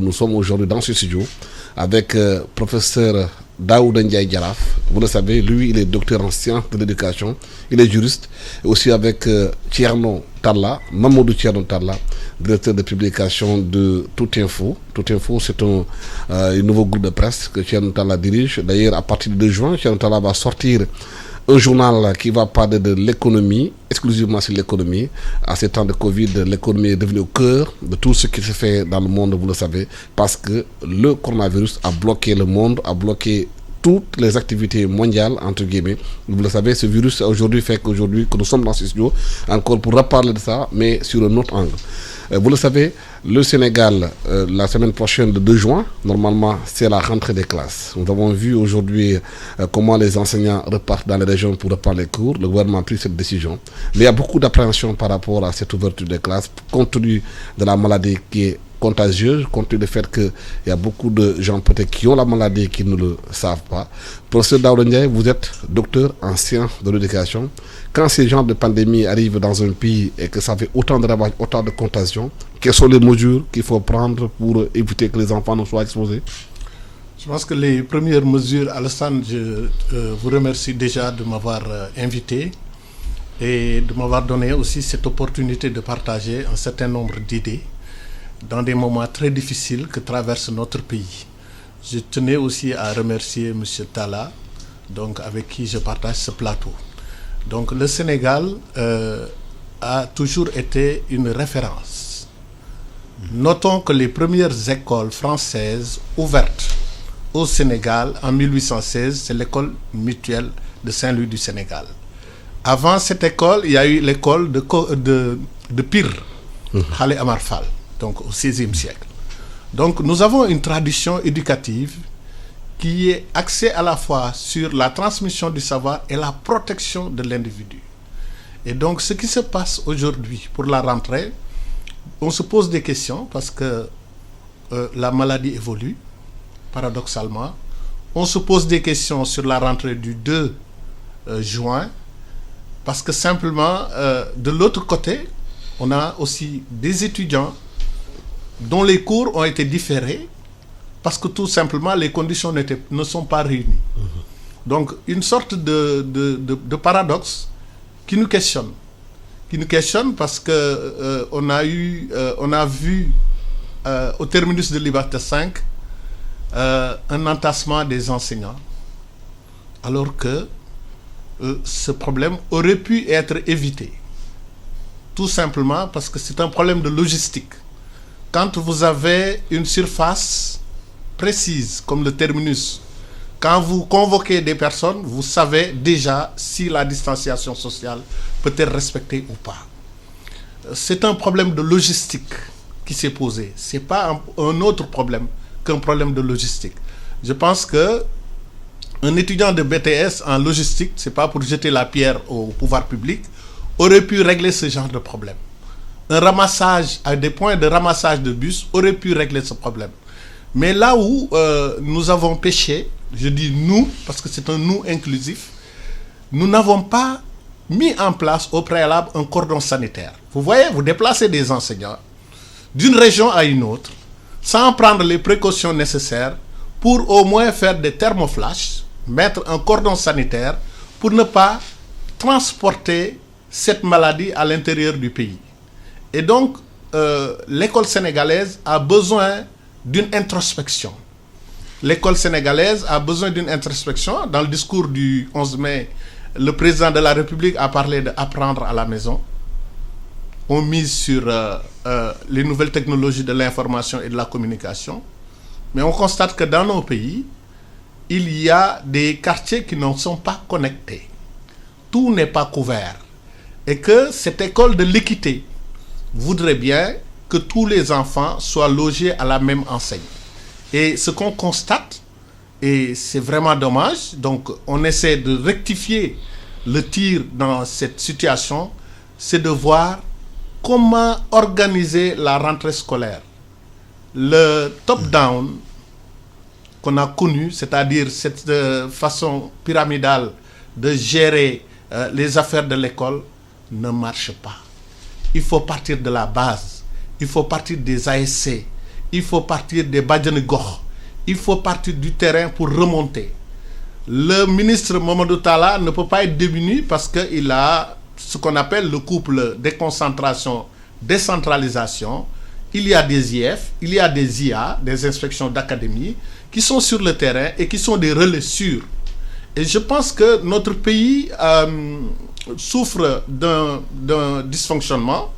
Nous sommes aujourd'hui dans ce studio avec professeur Daouda Ndiaye Djaraf. Vous le savez, lui, il est docteur en sciences de l'éducation, il est juriste. Et aussi avec Thierno Talla, Mamadou Thierno Talla, directeur de publication de Tout Info. Tout Info, c'est un nouveau groupe de presse que Thierno Talla dirige. D'ailleurs, à partir du 2 juin, Thierno Talla va sortir un journal qui va parler de l'économie, exclusivement sur l'économie. À ces temps de Covid, l'économie est devenue au cœur de tout ce qui se fait dans le monde, vous le savez, parce que le coronavirus a bloqué le monde, a bloqué toutes les activités mondiales, entre guillemets. Vous le savez, ce virus aujourd'hui fait qu'aujourd'hui, que nous sommes dans ce studio, encore pour reparler de ça, mais sur un autre angle. Vous le savez, le Sénégal, la semaine prochaine, le 2 juin, normalement, c'est la rentrée des classes. Nous avons vu aujourd'hui comment les enseignants repartent dans les régions pour reprendre les cours. Le gouvernement a pris cette décision. Mais il y a beaucoup d'appréhension par rapport à cette ouverture des classes, compte tenu de la maladie qui est contagieuse, compte tenu du fait qu'il y a beaucoup de gens peut-être qui ont la maladie et qui ne le savent pas. Professeur Daouda Ndiaye, vous êtes docteur en sciences de l'éducation. Quand ces genres de pandémies arrivent dans un pays et que ça fait autant de ravages, autant de contagions, quelles sont les mesures qu'il faut prendre pour éviter que les enfants ne soient exposés? Je pense que les premières mesures, Alassane, je vous remercie déjà de m'avoir invité et de m'avoir donné aussi cette opportunité de partager un certain nombre d'idées dans des moments très difficiles que traverse notre pays. Je tenais aussi à remercier M. Talla, donc avec qui je partage ce plateau. Donc le Sénégal a toujours été une référence. Notons que les premières écoles françaises ouvertes au Sénégal en 1816, c'est l'école mutuelle de Saint-Louis du Sénégal. Avant cette école, il y a eu l'école de Pire, Khalé Amar Fall, donc au XVIe siècle. Donc nous avons une tradition éducative qui est axée à la fois sur la transmission du savoir et la protection de l'individu. Et donc ce qui se passe aujourd'hui pour la rentrée, on se pose des questions parce que la maladie évolue, paradoxalement. On se pose des questions sur la rentrée du 2 juin parce que simplement, de l'autre côté, on a aussi des étudiants dont les cours ont été différés parce que tout simplement les conditions ne sont pas réunies. Donc une sorte de paradoxe qui nous questionne. Qui nous questionne parce que on a vu au terminus de Liberté 5 un entassement des enseignants alors que ce problème aurait pu être évité. Tout simplement parce que c'est un problème de logistique. Quand vous avez une surface précise, comme le terminus, quand vous convoquez des personnes, vous savez déjà si la distanciation sociale peut être respectée ou pas. C'est un problème de logistique qui s'est posé. Ce n'est pas un autre problème qu'un problème de logistique. Je pense que un étudiant de BTS en logistique, ce n'est pas pour jeter la pierre au pouvoir public, aurait pu régler ce genre de problème. Un ramassage, à des points de ramassage de bus, aurait pu régler ce problème. Mais là où nous avons péché, je dis nous, parce que c'est un nous inclusif, nous n'avons pas mis en place au préalable un cordon sanitaire. Vous voyez, vous déplacez des enseignants d'une région à une autre, sans prendre les précautions nécessaires pour au moins faire des thermoflash, mettre un cordon sanitaire pour ne pas transporter cette maladie à l'intérieur du pays. Et donc, l'école sénégalaise a besoin d'une introspection. L'école sénégalaise a besoin d'une introspection. Dans le discours du 11 mai, le président de la République a parlé d'apprendre à la maison. On mise sur les nouvelles technologies de l'information et de la communication. Mais on constate que dans nos pays, il y a des quartiers qui ne sont pas connectés. Tout n'est pas couvert. Et que cette école de l'équité voudrait bien que tous les enfants soient logés à la même enseigne. Et ce qu'on constate, et c'est vraiment dommage, donc on essaie de rectifier le tir dans cette situation, c'est de voir comment organiser la rentrée scolaire. Le top-down qu'on a connu, c'est-à-dire cette façon pyramidale de gérer les affaires de l'école, ne marche pas. Il faut partir de la base, il faut partir des ASC, il faut partir des Badiane Gox, il faut partir du terrain pour remonter. Le ministre Mamadou Talla ne peut pas être démuni parce qu'il a ce qu'on appelle le couple déconcentration-décentralisation. Il y a des IF, il y a des IA, des inspections d'académie, qui sont sur le terrain et qui sont des relais sûrs. Et je pense que notre pays souffre d'un dysfonctionnement.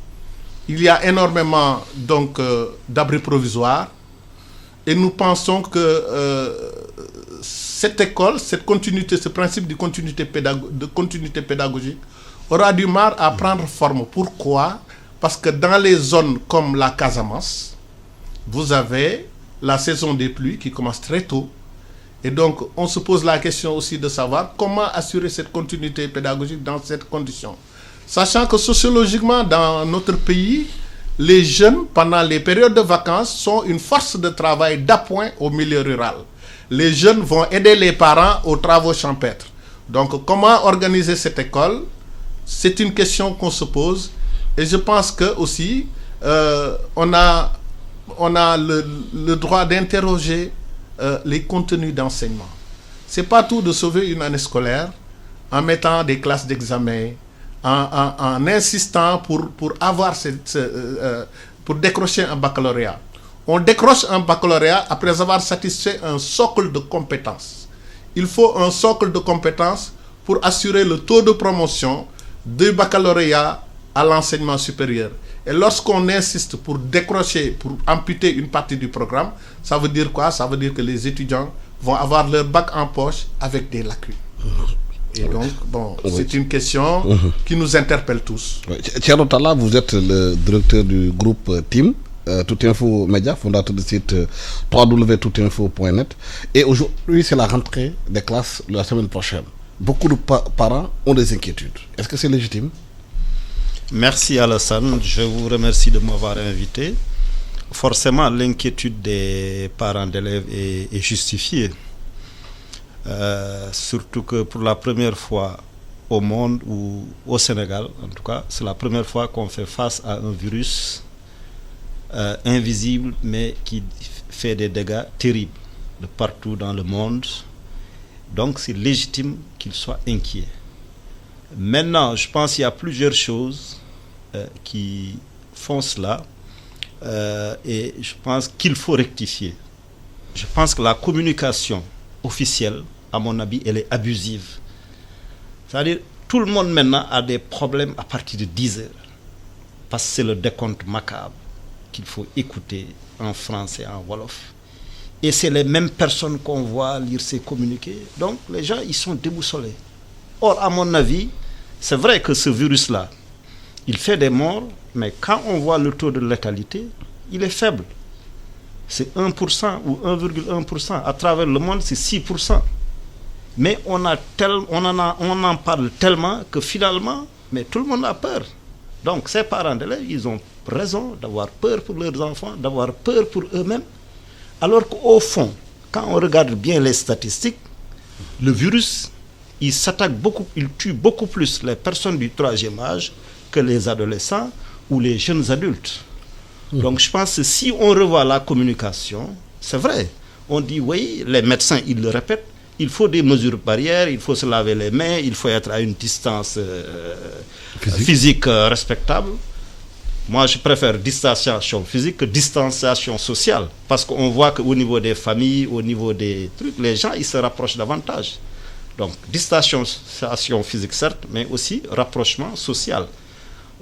Il y a énormément donc d'abris provisoires et nous pensons que cette école, cette continuité, ce principe de continuité pédagogique aura du mal à prendre forme. Pourquoi? Parce que dans les zones comme la Casamance, vous avez la saison des pluies qui commence très tôt. Et donc, on se pose la question aussi de savoir comment assurer cette continuité pédagogique dans cette condition. Sachant que sociologiquement, dans notre pays, les jeunes, pendant les périodes de vacances, sont une force de travail d'appoint au milieu rural. Les jeunes vont aider les parents aux travaux champêtres. Donc, comment organiser cette école? C'est une question qu'on se pose. Et je pense que aussi, on a le droit d'interroger les contenus d'enseignement. C'est pas tout de sauver une année scolaire en mettant des classes d'examen, en insistant pour avoir pour décrocher un baccalauréat. On décroche un baccalauréat après avoir satisfait un socle de compétences. Il faut un socle de compétences pour assurer le taux de promotion du baccalauréat à l'enseignement supérieur. Et lorsqu'on insiste pour décrocher, pour amputer une partie du programme, ça veut dire quoi? Ça veut dire que les étudiants vont avoir leur bac en poche avec des lacunes. Et donc, bon, c'est une question qui nous interpelle tous. Thierno Talla, vous êtes le directeur du groupe TIM, Tout Info Média, fondateur du site www.toutinfo.net. Et aujourd'hui, c'est la rentrée des classes la semaine prochaine. Beaucoup de parents ont des inquiétudes. Est-ce que c'est légitime? Merci Alassane, je vous remercie de m'avoir invité. Forcément, l'inquiétude des parents d'élèves est justifiée. Surtout que pour la première fois au monde ou au Sénégal, en tout cas, c'est la première fois qu'on fait face à un virus invisible mais qui fait des dégâts terribles de partout dans le monde. Donc c'est légitime qu'ils soient inquiets. Maintenant, je pense qu'il y a plusieurs choses qui font cela et je pense qu'il faut rectifier. Je pense que la communication officielle, à mon avis, elle est abusive. C'est-à-dire, tout le monde maintenant a des problèmes à partir de 10 heures. Parce que c'est le décompte macabre qu'il faut écouter en français, en wolof. Et c'est les mêmes personnes qu'on voit lire ces communiqués. Donc, les gens, ils sont déboussolés. Or, à mon avis, c'est vrai que ce virus-là, il fait des morts, mais quand on voit le taux de létalité, il est faible. C'est 1% ou 1,1%. À travers le monde, c'est 6%. Mais on en parle tellement que finalement, mais tout le monde a peur. Donc, ces parents d'élèves, ils ont raison d'avoir peur pour leurs enfants, d'avoir peur pour eux-mêmes. Alors qu'au fond, quand on regarde bien les statistiques, le virus, il tue beaucoup plus les personnes du 3e âge que les adolescents ou les jeunes adultes. Donc je pense que si on revoit la communication, c'est vrai, on dit oui, les médecins, ils le répètent, il faut des mesures barrières, il faut se laver les mains, il faut être à une distance physique respectable. Moi, je préfère distanciation physique que distanciation sociale, parce qu'on voit qu'au niveau des familles, au niveau des trucs, les gens, ils se rapprochent davantage. Donc, distanciation physique, certes, mais aussi rapprochement social.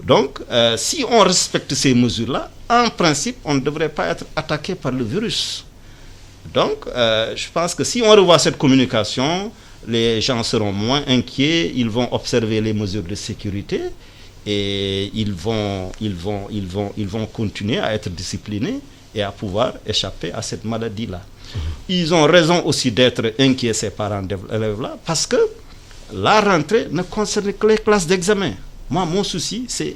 Donc, si on respecte ces mesures-là, en principe, on ne devrait pas être attaqué par le virus. Donc, je pense que si on revoit cette communication, les gens seront moins inquiets, ils vont observer les mesures de sécurité et ils vont continuer à être disciplinés et à pouvoir échapper à cette maladie-là. Ils ont raison aussi d'être inquiets, ces parents d'élèves-là, parce que la rentrée ne concerne que les classes d'examen. Moi, mon souci, c'est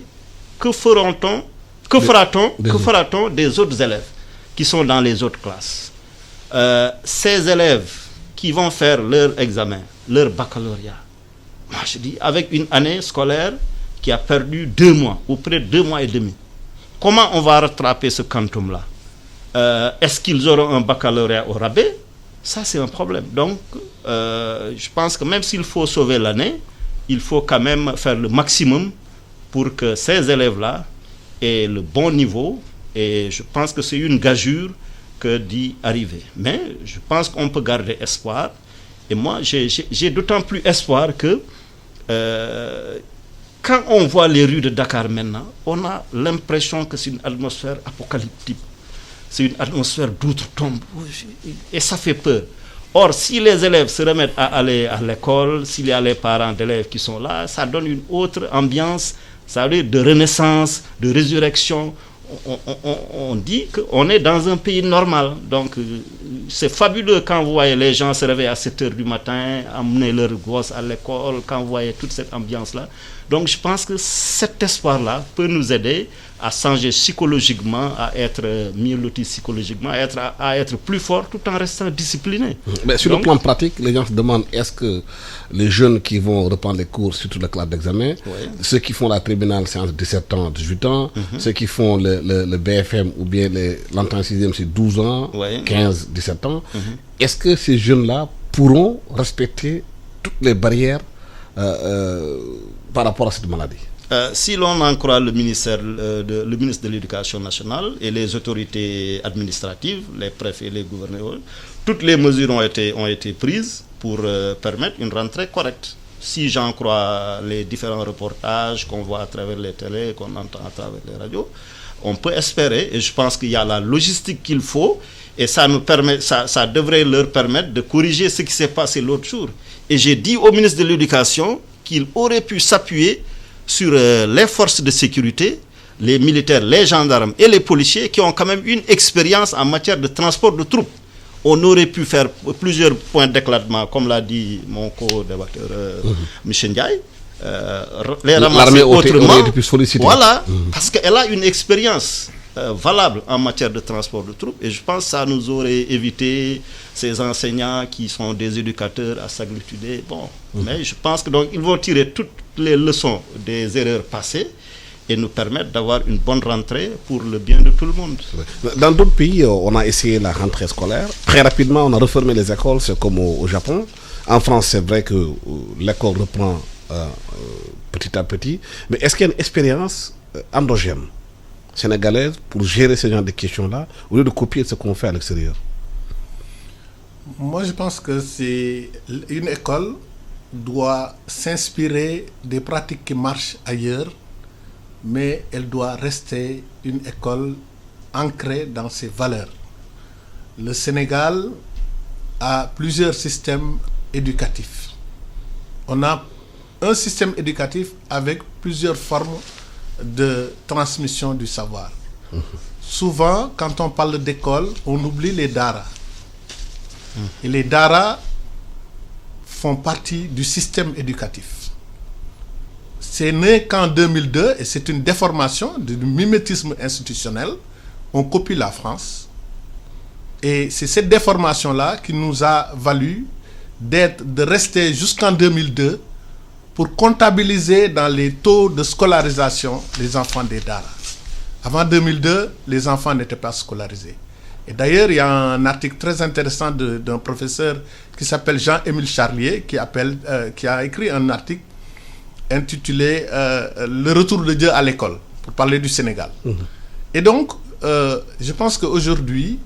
que fera-t-on des autres élèves qui sont dans les autres classes? Ces élèves qui vont faire leur examen, leur baccalauréat, moi je dis, avec une année scolaire qui a perdu 2 mois, ou près de 2 mois et demi, comment on va rattraper ce quantum-là? Est-ce qu'ils auront un baccalauréat au rabais? Ça, c'est un problème. Donc, je pense que même s'il faut sauver l'année, il faut quand même faire le maximum pour que ces élèves-là aient le bon niveau. Et je pense que c'est une gageure que d'y arriver. Mais je pense qu'on peut garder espoir. Et moi, j'ai d'autant plus espoir que quand on voit les rues de Dakar maintenant, on a l'impression que c'est une atmosphère apocalyptique. C'est une atmosphère d'outre-tombe. Et ça fait peur. Or, si les élèves se remettent à aller à l'école, s'il y a les parents d'élèves qui sont là, ça donne une autre ambiance, ça veut dire de renaissance, de résurrection. On dit qu'on est dans un pays normal. Donc, c'est fabuleux quand vous voyez les gens se réveiller à 7 h du matin, amener leurs gosses à l'école, quand vous voyez toute cette ambiance-là. Donc, je pense que cet espoir-là peut nous aider à changer psychologiquement, à être mieux lotis psychologiquement, à être plus fort tout en restant discipliné. Mais sur le plan pratique, les gens se demandent est-ce que les jeunes qui vont reprendre les cours, surtout la classe d'examen, ceux qui font la terminale, c'est entre 17 ans, 18 ans, ceux qui font le BFM ou bien l'entrée en 6e, c'est 12 ans, 15, 17 ans, est-ce que ces jeunes-là pourront respecter toutes les barrières par rapport à cette maladie? Si l'on en croit le ministre de l'Éducation nationale et les autorités administratives, les préfets et les gouverneurs, toutes les mesures ont été prises pour permettre une rentrée correcte. Si j'en crois les différents reportages qu'on voit à travers les télés, qu'on entend à travers les radios, on peut espérer, et je pense qu'il y a la logistique qu'il faut, et ça devrait leur permettre de corriger ce qui s'est passé l'autre jour. Et j'ai dit au ministre de l'Éducation qu'il aurait pu s'appuyer sur les forces de sécurité, les militaires, les gendarmes et les policiers qui ont quand même une expérience en matière de transport de troupes. On aurait pu faire plusieurs points d'éclatement, comme l'a dit mon co-débatteur Michel Ndiaye, les ramasser autrement. Voilà, parce qu'elle a une expérience valable en matière de transport de troupes, et je pense que ça nous aurait évité ces enseignants qui sont des éducateurs à s'agglutiner. Bon, mais je pense que donc ils vont tirer toutes les leçons des erreurs passées et nous permettre d'avoir une bonne rentrée pour le bien de tout le monde. Dans d'autres pays, on a essayé la rentrée scolaire. Très rapidement, on a refermé les écoles, c'est comme au Japon. En France, c'est vrai que l'école reprend petit à petit. Mais est-ce qu'il y a une expérience endogène sénégalaise pour gérer ce genre de questions-là, au lieu de copier ce qu'on fait à l'extérieur? Moi, je pense que c'est une école doit s'inspirer des pratiques qui marchent ailleurs, mais elle doit rester une école ancrée dans ses valeurs. Le Sénégal a plusieurs systèmes éducatifs. On a un système éducatif avec plusieurs formes de transmission du savoir. Souvent, quand on parle d'école, on oublie les daras. Et les daras font partie du système éducatif. C'est né qu'en 2002 et c'est une déformation du mimétisme institutionnel. On copie la France. Et c'est cette déformation-là qui nous a valu de rester jusqu'en 2002 pour comptabiliser dans les taux de scolarisation les enfants des daras. Avant 2002, les enfants n'étaient pas scolarisés. Et d'ailleurs, il y a un article très intéressant d'un professeur qui s'appelle Jean-Émile Charlier, qui a écrit un article intitulé Le retour de Dieu à l'école, pour parler du Sénégal. Et donc, je pense qu'aujourd'hui,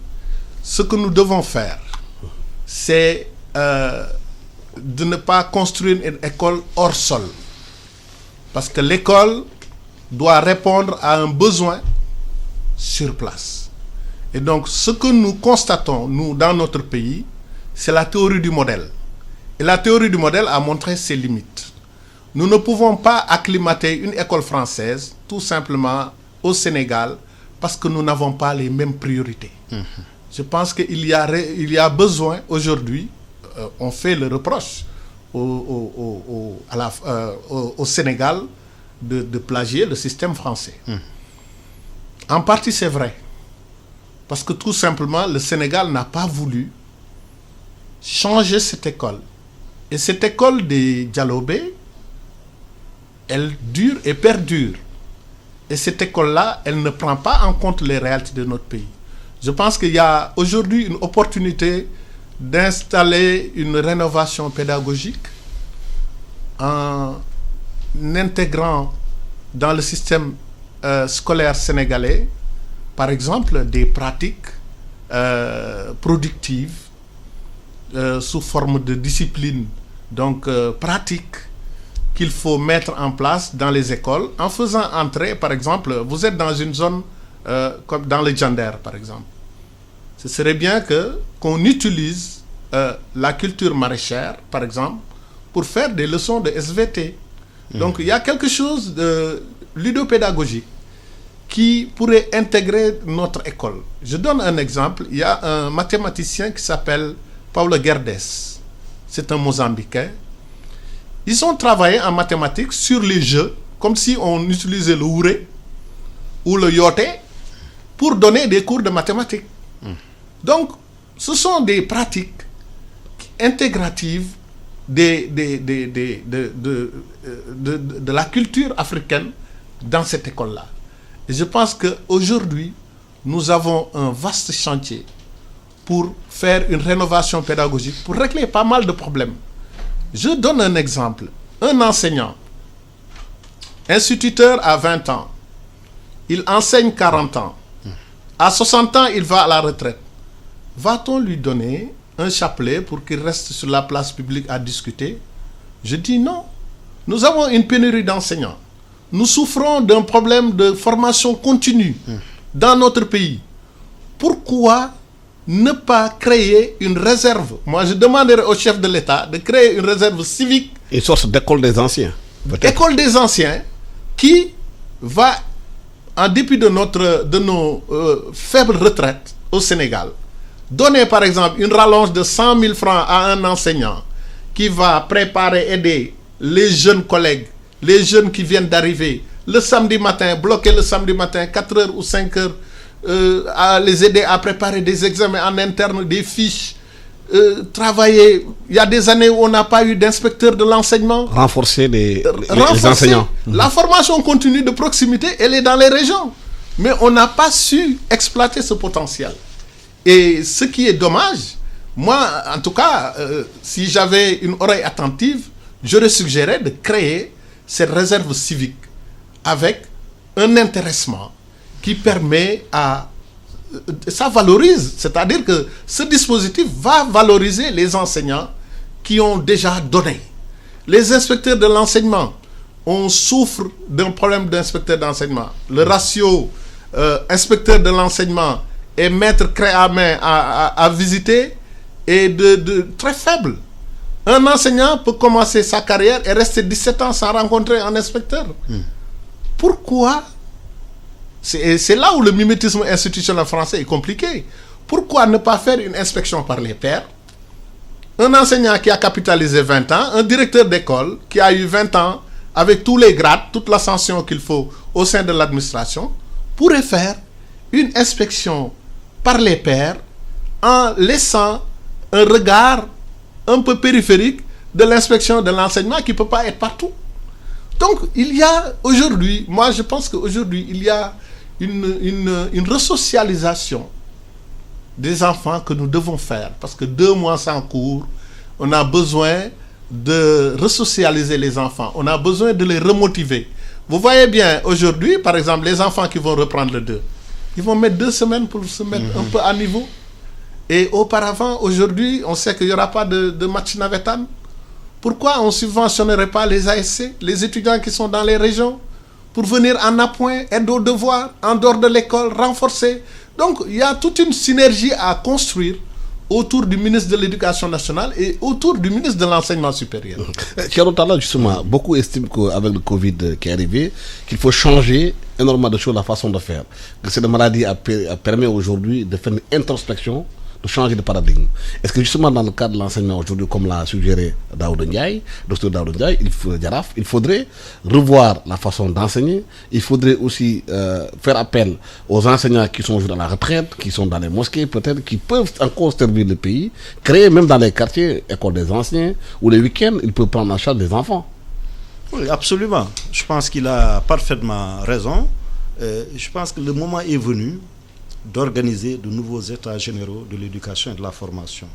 ce que nous devons faire, c'est de ne pas construire une école hors sol. Parce que l'école doit répondre à un besoin sur place. Et donc, ce que nous constatons, nous, dans notre pays, c'est la théorie du modèle. Et la théorie du modèle a montré ses limites. Nous ne pouvons pas acclimater une école française, tout simplement, au Sénégal, parce que nous n'avons pas les mêmes priorités. Je pense qu'il y a besoin, aujourd'hui, on fait le reproche au Sénégal de plagier le système français. En partie, c'est vrai. Parce que tout simplement, le Sénégal n'a pas voulu changer cette école. Et cette école des Dialobé, elle dure et perdure. Et cette école-là, elle ne prend pas en compte les réalités de notre pays. Je pense qu'il y a aujourd'hui une opportunité d'installer une rénovation pédagogique en intégrant dans le système scolaire sénégalais, par exemple, des pratiques productives sous forme de discipline, donc pratiques qu'il faut mettre en place dans les écoles en faisant entrer, par exemple, vous êtes dans une zone comme dans le Djander, par exemple. Ce serait bien qu'on utilise la culture maraîchère, par exemple, pour faire des leçons de SVT. Donc, il y a quelque chose de ludopédagogique qui pourrait intégrer notre école. Je donne un exemple. Il y a un mathématicien qui s'appelle Paulo Guedes. C'est un Mozambicain. Ils ont travaillé en mathématiques sur les jeux, comme si on utilisait le ouré ou le yoté pour donner des cours de mathématiques. Donc, ce sont des pratiques intégratives de la culture africaine dans cette école-là. Et je pense qu'aujourd'hui, nous avons un vaste chantier pour faire une rénovation pédagogique, pour régler pas mal de problèmes. Je donne un exemple. Un enseignant, instituteur à 20 ans, il enseigne 40 ans. À 60 ans, il va à la retraite. Va-t-on lui donner un chapelet pour qu'il reste sur la place publique à discuter? Je dis non. Nous avons une pénurie d'enseignants. Nous souffrons d'un problème de formation continue dans notre pays. Pourquoi ne pas créer une réserve? Moi, je demanderais au chef de l'État de créer une réserve civique. Une sorte d'école des anciens. École des anciens qui va, en dépit de nos faibles retraites au Sénégal, donner par exemple une rallonge de 100 000 francs à un enseignant qui va préparer, aider les jeunes collègues, les jeunes qui viennent d'arriver, le samedi matin, bloquer le samedi matin, 4 heures ou 5 heures, à les aider à préparer des examens en interne, des fiches, travailler. Il y a des années où on n'a pas eu d'inspecteur de l'enseignement. Renforcer les enseignants. La formation continue de proximité, elle est dans les régions. Mais on n'a pas su exploiter ce potentiel. Et ce qui est dommage, moi, en tout cas, si j'avais une oreille attentive, j'aurais suggéré de créer cette réserve civique avec un intéressement qui permet ça valorise, c'est-à-dire que ce dispositif va valoriser les enseignants qui ont déjà donné. Les inspecteurs de l'enseignement, on souffre d'un problème d'inspecteur d'enseignement. Le ratio inspecteur de l'enseignement et maître clé à main à visiter est de très faible. Un enseignant peut commencer sa carrière et rester 17 ans sans rencontrer un inspecteur. Pourquoi? C'est là où le mimétisme institutionnel français est compliqué. Pourquoi ne pas faire une inspection par les pairs? Un enseignant qui a capitalisé 20 ans, un directeur d'école qui a eu 20 ans avec tous les grades, toute l'ascension qu'il faut au sein de l'administration, pourrait faire une inspection par les pairs en laissant un regard un peu périphérique de l'inspection de l'enseignement qui ne peut pas être partout. Donc, il y a aujourd'hui, moi je pense qu'aujourd'hui, il y a une resocialisation des enfants que nous devons faire. Parce que 2 mois sans cours, on a besoin de resocialiser les enfants. On a besoin de les remotiver. Vous voyez bien, aujourd'hui, par exemple, les enfants qui vont reprendre le 2, ils vont mettre 2 semaines pour se mettre un peu à niveau. Et auparavant, aujourd'hui, on sait qu'il n'y aura pas de match navétane. Pourquoi on ne subventionnerait pas les ASC, les étudiants qui sont dans les régions, pour venir en appoint, aide aux devoirs, en dehors de l'école, renforcer? Donc, il y a toute une synergie à construire autour du ministre de l'Éducation nationale et autour du ministre de l'Enseignement supérieur. Thierno Talla, justement, beaucoup estiment qu'avec le Covid qui est arrivé, qu'il faut changer énormément de choses, la façon de faire. Que cette maladie permet aujourd'hui de faire une introspection, de changer de paradigme. Est-ce que justement dans le cadre de l'enseignement aujourd'hui, comme l'a suggéré Daouda Ndiaye, docteur Daouda Ndiaye, il faudrait revoir la façon d'enseigner. Il faudrait aussi faire appel aux enseignants qui sont aujourd'hui à la retraite, qui sont dans les mosquées peut-être, qui peuvent encore servir le pays, créer même dans les quartiers, écoles des anciens, où les week-ends, ils peuvent prendre en charge des enfants. Oui, absolument. Je pense qu'il a parfaitement raison. Je pense que le moment est venu d'organiser de nouveaux états généraux de l'éducation et de la formation,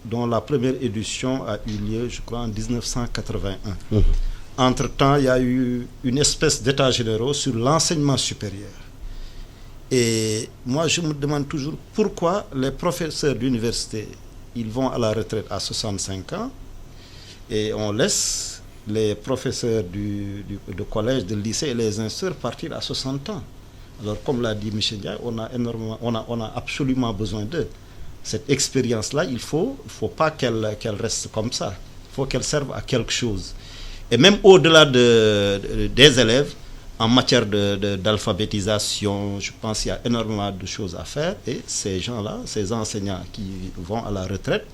dont la première édition a eu lieu, je crois, en 1981. Entre-temps, il y a eu une espèce d'état généraux sur l'enseignement supérieur. Et moi, je me demande toujours pourquoi les professeurs d'université, ils vont à la retraite à 65 ans et on laisse les professeurs de collège, de lycée et les instituteurs partir à 60 ans. Alors, comme l'a dit M. Ndiaye, on a absolument besoin d'eux. Cette expérience-là, il ne faut pas qu'elle reste comme ça. Il faut qu'elle serve à quelque chose. Et même au-delà des élèves, en matière d'alphabétisation, je pense qu'il y a énormément de choses à faire. Et ces gens-là, ces enseignants qui vont à la retraite,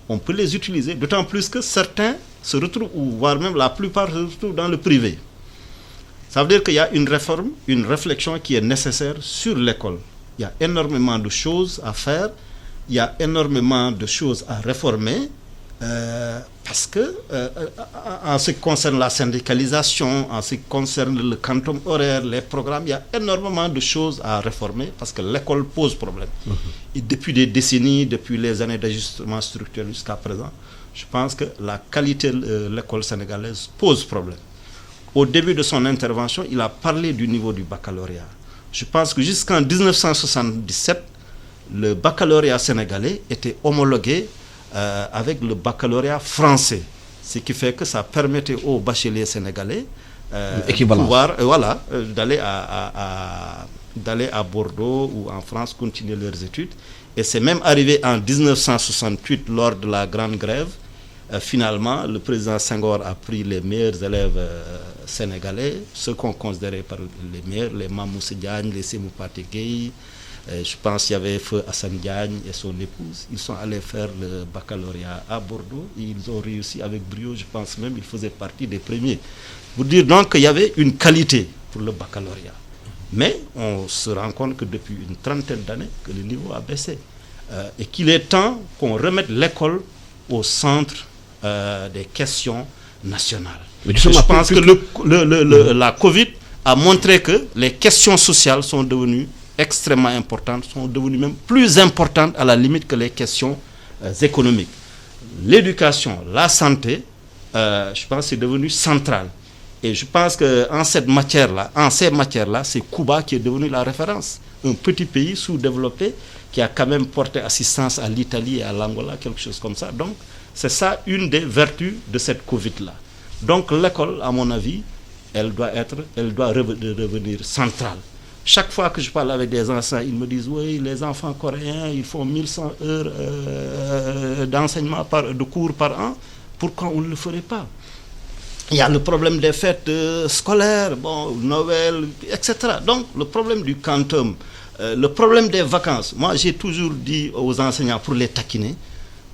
on peut les utiliser. D'autant plus que certains se retrouvent, voire même la plupart se retrouvent dans le privé. Ça veut dire qu'il y a une réforme, une réflexion qui est nécessaire sur l'école. Il y a énormément de choses à faire. Il y a énormément de choses à réformer. Parce que en ce qui concerne la syndicalisation, en ce qui concerne le quantum horaire, les programmes, il y a énormément de choses à réformer parce que l'école pose problème. Et depuis des décennies, depuis les années d'ajustement structurel jusqu'à présent, je pense que la qualité de l'école sénégalaise pose problème. Au début de son intervention, il a parlé du niveau du baccalauréat. Je pense que jusqu'en 1977, le baccalauréat sénégalais était homologué avec le baccalauréat français, ce qui fait que ça permettait aux bacheliers sénégalais d'aller à Bordeaux ou en France continuer leurs études. Et c'est même arrivé en 1968 lors de la grande grève. Finalement, le président Senghor a pris les meilleurs élèves sénégalais, ceux qu'on considérait par les meilleurs, les Mamoussé Diagne, les Sémou Pathé Gueye. Je pense qu'il y avait Feu Hassan Diagne et son épouse. Ils sont allés faire le baccalauréat à Bordeaux et ils ont réussi avec brio. Je pense même qu'ils faisaient partie des premiers. Pour dire donc qu'il y avait une qualité pour le baccalauréat. Mais on se rend compte que depuis une trentaine d'années, que le niveau a baissé. Et qu'il est temps qu'on remette l'école au centre des questions nationales. Je pense que la Covid a montré que les questions sociales sont devenues extrêmement importantes, sont devenues même plus importantes à la limite que les questions économiques. L'éducation, la santé, je pense que c'est devenu central. Et je pense qu'en ces matières-là, c'est Cuba qui est devenu la référence. Un petit pays sous-développé qui a quand même porté assistance à l'Italie et à l'Angola, quelque chose comme ça. Donc, c'est ça une des vertus de cette Covid-là. Donc, l'école, à mon avis, elle doit revenir centrale. Chaque fois que je parle avec des enseignants, ils me disent « Oui, les enfants coréens, ils font 1100 heures d'enseignement, de cours par an. Pourquoi on ne le ferait pas ?» Il y a le problème des fêtes scolaires, Noël, etc. Donc, le problème du quantum, le problème des vacances. Moi, j'ai toujours dit aux enseignants, pour les taquiner,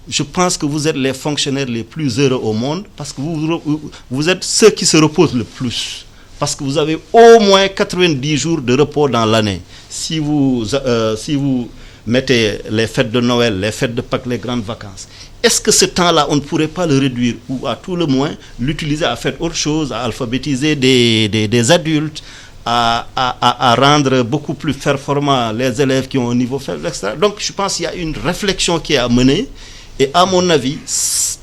je pense que vous êtes les fonctionnaires les plus heureux au monde parce que vous êtes ceux qui se reposent le plus. Parce que vous avez au moins 90 jours de repos dans l'année. Si vous mettez les fêtes de Noël, les fêtes de Pâques, les grandes vacances, est-ce que ce temps-là, on ne pourrait pas le réduire ou à tout le moins l'utiliser à faire autre chose, à alphabétiser des adultes, à rendre beaucoup plus performants les élèves qui ont un niveau faible, etc. Donc je pense qu'il y a une réflexion qui est à mener. Et à mon avis,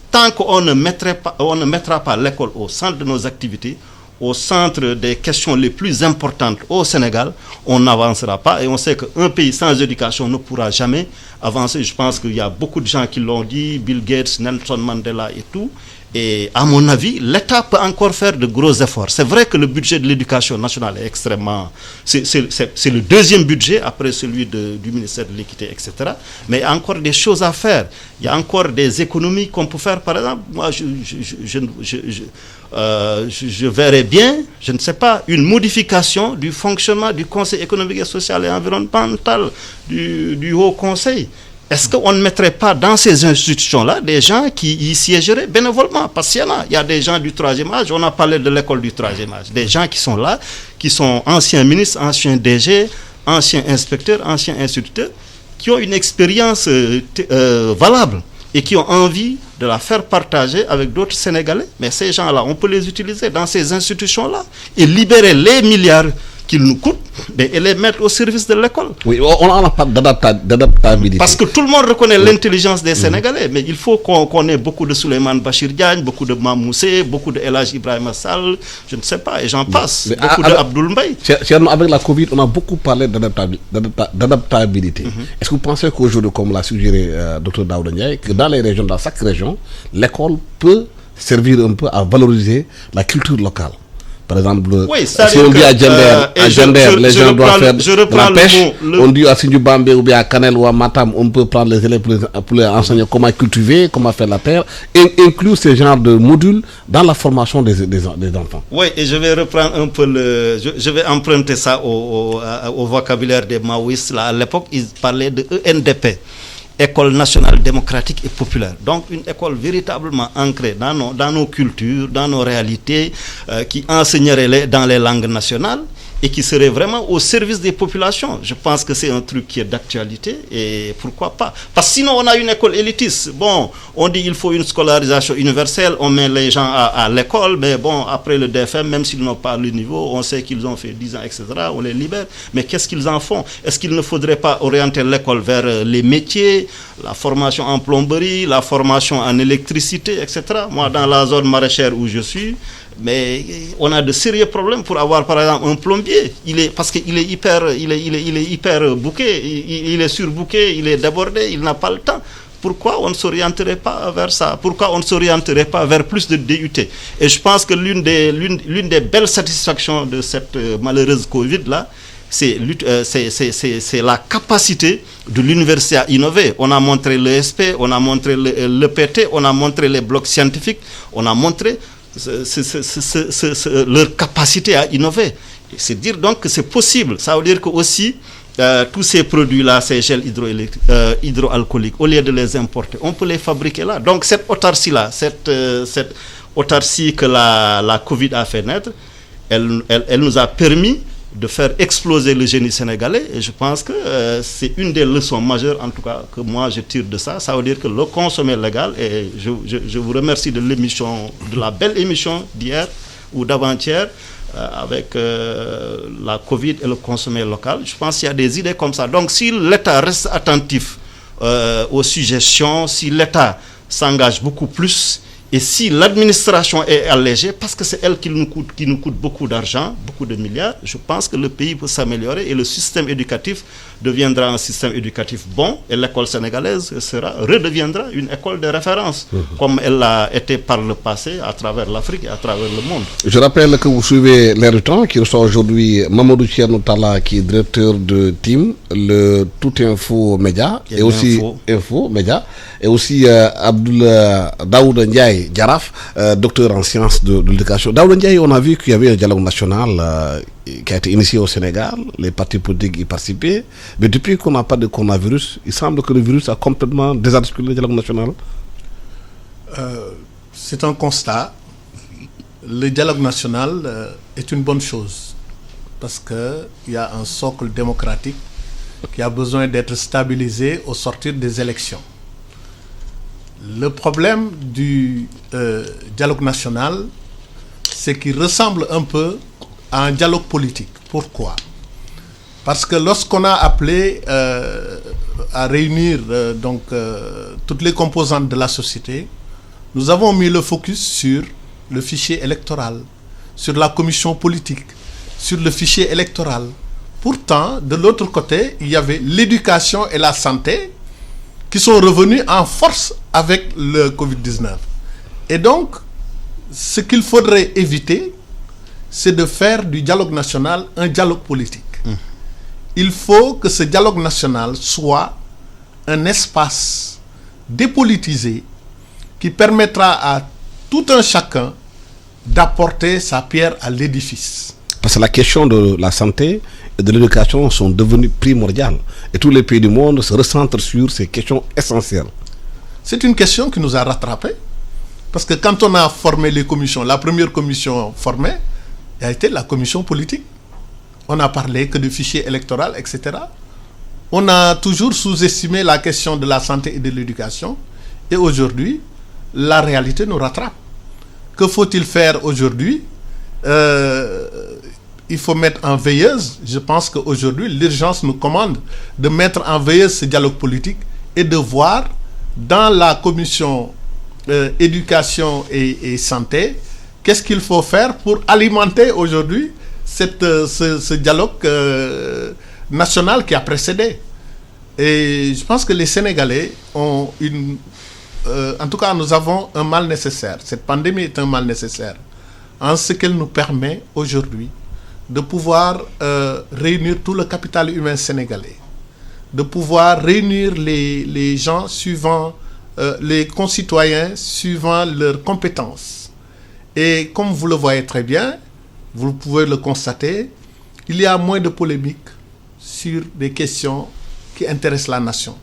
tant qu'on ne mettra pas l'école au centre de nos activités, au centre des questions les plus importantes au Sénégal, on n'avancera pas. Et on sait qu'un pays sans éducation ne pourra jamais avancer. Je pense qu'il y a beaucoup de gens qui l'ont dit, Bill Gates, Nelson Mandela et tout. Et à mon avis, l'État peut encore faire de gros efforts. C'est vrai que le budget de l'éducation nationale est extrêmement... C'est le deuxième budget après celui du ministère de l'Équité, etc. Mais il y a encore des choses à faire. Il y a encore des économies qu'on peut faire. Par exemple, moi, je verrais bien, je ne sais pas, une modification du fonctionnement du Conseil économique et social et environnemental, du Haut Conseil. Est-ce qu'on ne mettrait pas dans ces institutions-là des gens qui y siégeraient bénévolement? Parce qu'il y a des gens du troisième âge, on a parlé de l'école du troisième âge, des gens qui sont là, qui sont anciens ministres, anciens DG, anciens inspecteurs, anciens instituteurs, qui ont une expérience valable et qui ont envie de la faire partager avec d'autres Sénégalais. Mais ces gens-là, on peut les utiliser dans ces institutions-là et libérer les milliards qu'ils nous coûtent et les mettre au service de l'école. Oui, on n'a pas d'adaptabilité. Parce que tout le monde reconnaît l'intelligence des Sénégalais, mais il faut qu'on ait beaucoup de Souleymane Bachir Diagne, beaucoup de Mamoussé, beaucoup de El Hadj Ibrahima Sall, je ne sais pas, et j'en passe, beaucoup de Abdoul Mbaye. Avec la Covid, on a beaucoup parlé d'adaptabilité. Est-ce que vous pensez qu'aujourd'hui, comme l'a suggéré Dr Daouda Ndiaye, que dans les régions, dans chaque région, l'école peut servir un peu à valoriser la culture locale? Par exemple, si on dit à Djender, les gens doivent faire de la pêche, on dit à Sindjoubambe ou bien à Kanel ou à Matam, on peut prendre les élèves pour les enseigner comment cultiver, comment faire la terre, et inclure ces genres de modules dans la formation des enfants. Oui, et je vais reprendre un peu je vais emprunter ça au vocabulaire des maoïstes. Là, à l'époque, ils parlaient de ENDP. École nationale démocratique et populaire. Donc une école véritablement ancrée dans nos cultures, dans nos réalités, qui enseignerait dans les langues nationales et qui serait vraiment au service des populations. Je pense que c'est un truc qui est d'actualité et pourquoi pas. Parce que sinon on a une école élitiste. Bon, on dit qu'il faut une scolarisation universelle, on met les gens à l'école, mais bon, après le DFM, même s'ils n'ont pas le niveau, on sait qu'ils ont fait 10 ans, etc., on les libère. Mais qu'est-ce qu'ils en font? Est-ce qu'il ne faudrait pas orienter l'école vers les métiers, la formation en plomberie, la formation en électricité, etc. Moi, dans la zone maraîchère où je suis, mais on a de sérieux problèmes pour avoir, par exemple, un plombier. Parce qu'il est hyper booké, il est surbooké, il est débordé, il n'a pas le temps. Pourquoi on ne s'orienterait pas vers ça? Pourquoi on ne s'orienterait pas vers plus de DUT? Et je pense que l'une des belles satisfactions de cette malheureuse Covid-là, c'est la capacité de l'université à innover. On a montré l'ESP, on a montré l'EPT, on a montré les blocs scientifiques, on a montré leur capacité à innover. C'est dire donc que c'est possible. Ça veut dire que aussi tous ces produits-là, ces gels hydroalcooliques, au lieu de les importer, on peut les fabriquer là. Donc cette autarcie-là, cette autarcie que la Covid a fait naître, elle nous a permis de faire exploser le génie sénégalais, et je pense que c'est une des leçons majeures, en tout cas, que moi je tire de ça. Ça veut dire que le consommer légal, et je vous remercie de la belle émission d'hier ou d'avant-hier, avec la Covid et le consommer local. Je pense qu'il y a des idées comme ça. Donc si l'État reste attentif aux suggestions, si l'État s'engage beaucoup plus, et si l'administration est allégée, parce que c'est elle qui nous coûte beaucoup d'argent, beaucoup de milliards, je pense que le pays peut s'améliorer et le système éducatif deviendra un système éducatif bon, et l'école sénégalaise redeviendra une école de référence, comme elle l'a été par le passé à travers l'Afrique et à travers le monde. Je rappelle que vous suivez L'Air du Temps, qui reçoit aujourd'hui Mamadou Thierno Talla, qui est directeur de TIM, le Tout Info Média, et aussi Info Média, et aussi Abdoul Daouda Ndiaye Djaraf, docteur en sciences de l'éducation. Daouda Ndiaye, on a vu qu'il y avait un dialogue national qui a été initié au Sénégal, les partis politiques y participaient, mais depuis qu'on n'a pas de coronavirus, il semble que le virus a complètement désarticulé le dialogue national. C'est un constat. Le dialogue national est une bonne chose, parce qu'il y a un socle démocratique qui a besoin d'être stabilisé au sortir des élections. Le problème du dialogue national, c'est qu'il ressemble un peu à un dialogue politique. Pourquoi? Parce que lorsqu'on a appelé à réunir toutes les composantes de la société, nous avons mis le focus sur le fichier électoral, sur la commission politique, sur le fichier électoral. Pourtant, de l'autre côté, il y avait l'éducation et la santé qui sont revenus en force avec le Covid-19. Et donc, ce qu'il faudrait éviter, c'est de faire du dialogue national un dialogue politique. Il faut que ce dialogue national soit un espace dépolitisé qui permettra à tout un chacun d'apporter sa pierre à l'édifice. Parce que la question de la santé et de l'éducation sont devenues primordiales. Et tous les pays du monde se recentrent sur ces questions essentielles. C'est une question qui nous a rattrapés. Parce que quand on a formé les commissions, la première commission formée a été la commission politique. On n'a parlé que du fichier électoral, etc. On a toujours sous-estimé la question de la santé et de l'éducation. Et aujourd'hui, la réalité nous rattrape. Que faut-il faire aujourd'hui? il faut mettre en veilleuse. Je pense qu'aujourd'hui, l'urgence nous commande de mettre en veilleuse ce dialogue politique et de voir dans la commission éducation et santé, qu'est-ce qu'il faut faire pour alimenter aujourd'hui ce dialogue national qui a précédé. Et je pense que les Sénégalais ont en tout cas, nous avons un mal nécessaire. Cette pandémie est un mal nécessaire en ce qu'elle nous permet aujourd'hui de pouvoir réunir tout le capital humain sénégalais, de pouvoir réunir les gens suivant, les concitoyens suivant leurs compétences. Et comme vous le voyez très bien, vous pouvez le constater, il y a moins de polémiques sur des questions qui intéressent la nation.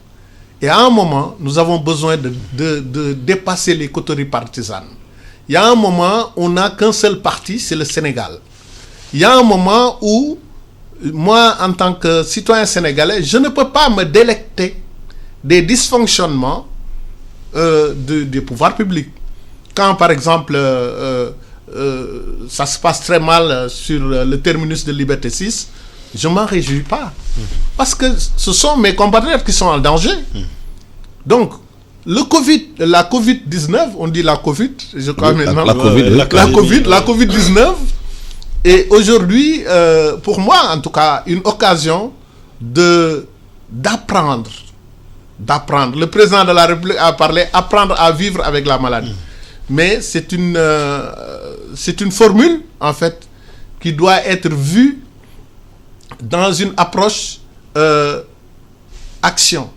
Et à un moment, nous avons besoin de dépasser les coteries partisanes. Il y a un moment, on n'a qu'un seul parti, c'est le Sénégal. Il y a un moment où, moi, en tant que citoyen sénégalais, je ne peux pas me délecter des dysfonctionnements des pouvoirs publics. Quand, par exemple, ça se passe très mal sur le terminus de Liberté 6, je ne m'en réjouis pas. Parce que ce sont mes compatriotes qui sont en danger. Donc, la Covid-19, on dit la Covid, je crois maintenant. La Covid-19 est aujourd'hui, pour moi en tout cas, une occasion d'apprendre. Le président de la République a parlé, apprendre à vivre avec la maladie. Mais c'est une formule, en fait, qui doit être vue dans une approche action.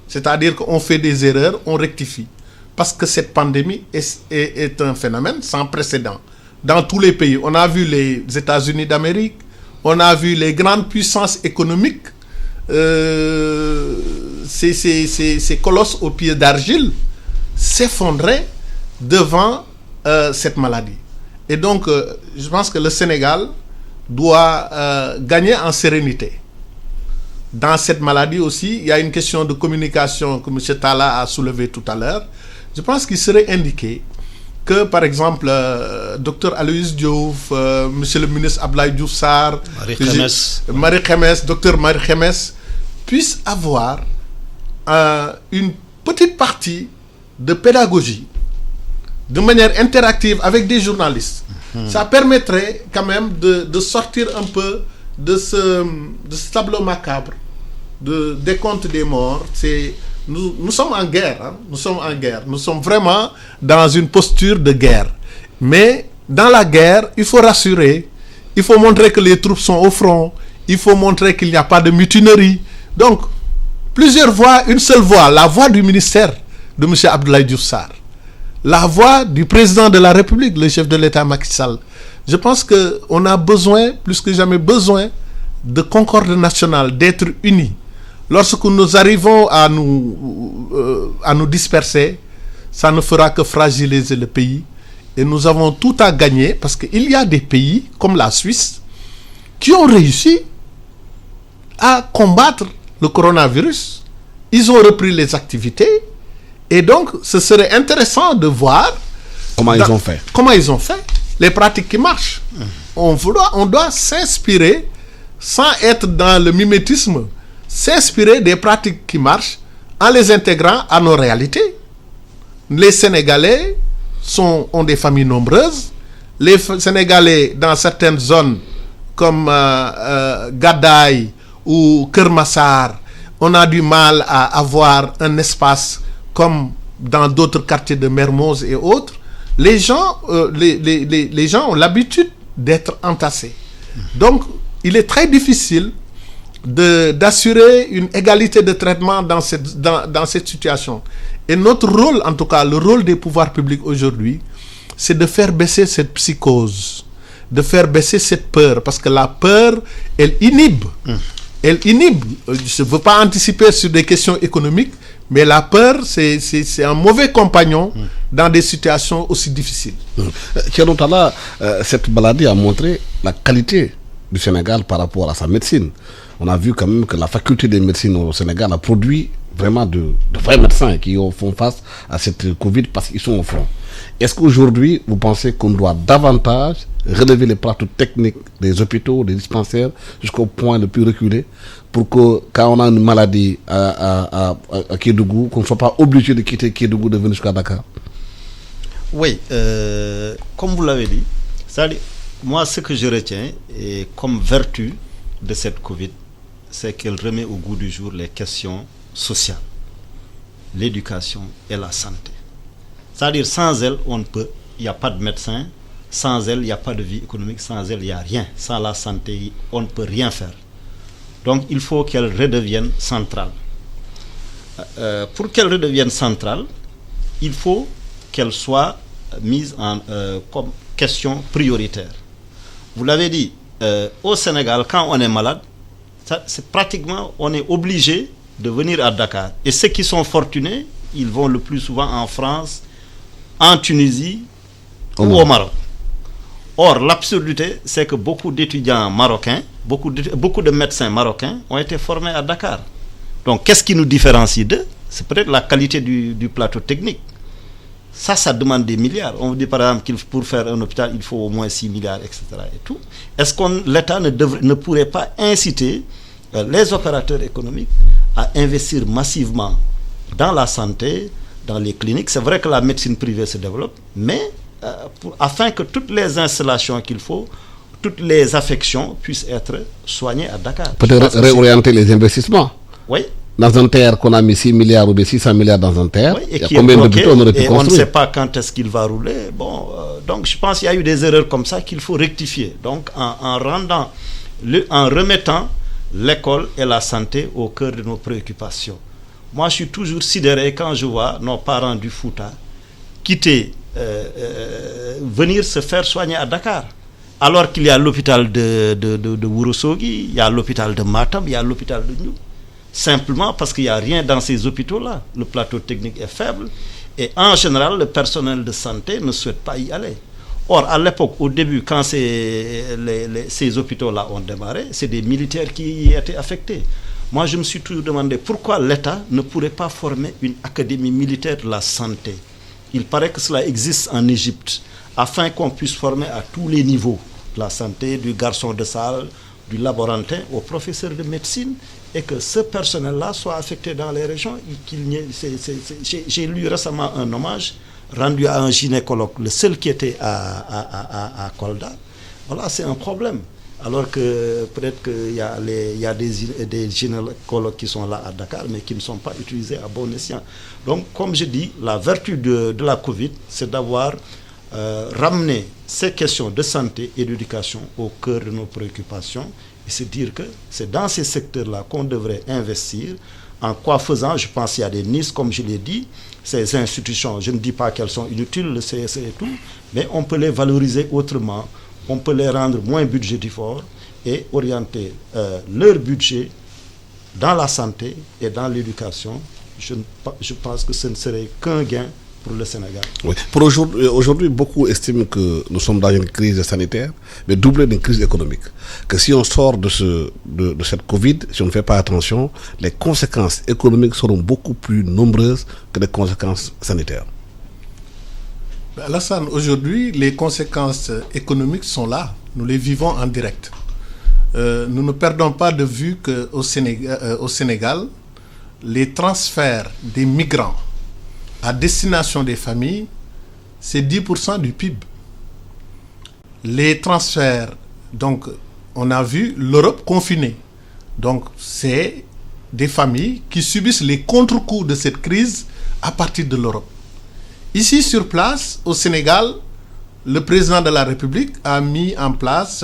C'est-à-dire qu'on fait des erreurs, on rectifie. Parce que cette pandémie est un phénomène sans précédent. Dans tous les pays, on a vu les États-Unis d'Amérique, on a vu les grandes puissances économiques, ces colosses aux pieds d'argile s'effondrer devant cette maladie. Et donc, je pense que le Sénégal doit gagner en sérénité. Dans cette maladie aussi, il y a une question de communication que M. Talla a soulevée tout à l'heure. Je pense qu'il serait indiqué que, par exemple, Dr Aloyse Diouf, M. le ministre Abdoulaye Diouf Sarr, Dr Marie Khemesse, puissent avoir une petite partie de pédagogie de manière interactive avec des journalistes. Ça permettrait quand même de sortir un peu de ce tableau macabre de décompte des morts. Nous sommes en guerre, hein? Nous sommes vraiment dans une posture de guerre. Mais dans la guerre, il faut rassurer, il faut montrer que les troupes sont au front, il faut montrer qu'il n'y a pas de mutinerie. Donc, plusieurs voix, une seule voix, la voix du ministère de M. Abdoulaye Diouf Sarr, la voix du président de la République, le chef de l'État Macky Sall. Je pense qu'on a besoin, plus que jamais besoin, de concorde nationale, d'être unis. Lorsque nous arrivons à nous disperser, ça ne fera que fragiliser le pays. Et nous avons tout à gagner, parce qu'il y a des pays, comme la Suisse, qui ont réussi à combattre le coronavirus. Ils ont repris les activités. Et donc, ce serait intéressant de voir comment ils ont fait. Les pratiques qui marchent. On doit s'inspirer, sans être dans le mimétisme, s'inspirer des pratiques qui marchent en les intégrant à nos réalités. Les Sénégalais ont des familles nombreuses. Les Sénégalais, dans certaines zones comme Gadaye ou Kermassar, on a du mal à avoir un espace comme dans d'autres quartiers de Mermoz et autres. Les gens ont l'habitude d'être entassés. Donc, il est très difficile d'assurer une égalité de traitement dans cette situation. Et notre rôle, en tout cas, le rôle des pouvoirs publics aujourd'hui, c'est de faire baisser cette psychose, de faire baisser cette peur, parce que la peur, elle inhibe. Elle inhibe. Je ne veux pas anticiper sur des questions économiques, mais la peur, c'est un mauvais compagnon dans des situations aussi difficiles. Thierno Talla, cette maladie a montré la qualité du Sénégal par rapport à sa médecine. On a vu quand même que la faculté de médecine au Sénégal a produit vraiment de vrais médecins qui font face à cette Covid parce qu'ils sont au front. Est-ce qu'aujourd'hui, vous pensez qu'on doit davantage relever les plateaux techniques des hôpitaux, des dispensaires, jusqu'au point le plus reculé, pour que quand on a une maladie à Kédougou, qu'on ne soit pas obligé de quitter Kédougou, de venir jusqu'à Dakar? Oui, comme vous l'avez dit, c'est-à-dire, moi ce que je retiens et comme vertu de cette Covid, c'est qu'elle remet au goût du jour les questions sociales, l'éducation et la santé. C'est-à-dire, sans elle, on ne peut, il n'y a pas de médecin, sans elle, il n'y a pas de vie économique, sans elle, il n'y a rien. Sans la santé, on ne peut rien faire. Donc, il faut qu'elle redevienne centrale. Pour qu'elle redevienne centrale, il faut qu'elle soit mise comme question prioritaire. Vous l'avez dit, au Sénégal, quand on est malade, c'est pratiquement, on est obligé de venir à Dakar. Et ceux qui sont fortunés, ils vont le plus souvent en France, en Tunisie ou au Maroc. Or, l'absurdité, c'est que beaucoup d'étudiants marocains, beaucoup de médecins marocains ont été formés à Dakar. Donc, qu'est-ce qui nous différencie d'eux? C'est peut-être la qualité du plateau technique. Ça demande des milliards. On vous dit par exemple qu'il pour faire un hôpital, il faut au moins 6 milliards, etc. Et tout. Est-ce que l'État ne pourrait pas inciter les opérateurs économiques à investir massivement dans la santé, dans les cliniques? C'est vrai que la médecine privée se développe, mais afin que toutes les installations qu'il faut, toutes les affections puissent être soignées à Dakar. Peut-être réorienter les investissements. Oui. Dans un terre qu'on a mis 6 milliards ou bien 600 milliards dans un terre, oui, il y a combien d'hôpitaux on aurait pu construire? On ne sait pas quand est-ce qu'il va rouler. Bon, donc je pense qu'il y a eu des erreurs comme ça qu'il faut rectifier. Donc en remettant l'école et la santé au cœur de nos préoccupations. Moi, je suis toujours sidéré quand je vois nos parents du Fouta quitter, venir se faire soigner à Dakar. Alors qu'il y a l'hôpital de Ourossogui, il y a l'hôpital de Matam, il y a l'hôpital de Niou. Simplement parce qu'il n'y a rien dans ces hôpitaux-là. Le plateau technique est faible et en général, le personnel de santé ne souhaite pas y aller. Or, à l'époque, au début, quand ces hôpitaux-là ont démarré, c'est des militaires qui y étaient affectés. Moi, je me suis toujours demandé pourquoi l'État ne pourrait pas former une académie militaire de la santé. Il paraît que cela existe en Égypte, afin qu'on puisse former à tous les niveaux de la santé, du garçon de salle, du laborantin au professeur de médecine, et que ce personnel-là soit affecté dans les régions. J'ai lu récemment un hommage rendu à un gynécologue, le seul qui était à Kolda. Voilà, c'est un problème. Alors que peut-être qu'il y a des gynécologues qui sont là à Dakar, mais qui ne sont pas utilisés à bon escient. Donc, comme je dis, la vertu de la Covid, c'est d'avoir ramené ces questions de santé et d'éducation au cœur de nos préoccupations et se dire que c'est dans ces secteurs-là qu'on devrait investir. En quoi faisant, je pense qu'il y a des niches, comme je l'ai dit, ces institutions, je ne dis pas qu'elles sont inutiles, le CSE et tout, mais on peut les valoriser autrement, on peut les rendre moins budgétivores et orienter leur budget dans la santé et dans l'éducation. Je pense que ce ne serait qu'un gain pour le Sénégal. Oui. Pour aujourd'hui, beaucoup estiment que nous sommes dans une crise sanitaire, mais doublée d'une crise économique. Que si on sort de cette Covid, si on ne fait pas attention, les conséquences économiques seront beaucoup plus nombreuses que les conséquences sanitaires. Alassane, aujourd'hui, les conséquences économiques sont là. Nous les vivons en direct. Nous ne perdons pas de vue qu'au Sénégal, les transferts des migrants à destination des familles, c'est 10% du PIB. Les transferts, donc, on a vu l'Europe confinée. Donc, c'est des familles qui subissent les contre-coups de cette crise à partir de l'Europe. Ici, sur place, au Sénégal, le président de la République a mis en place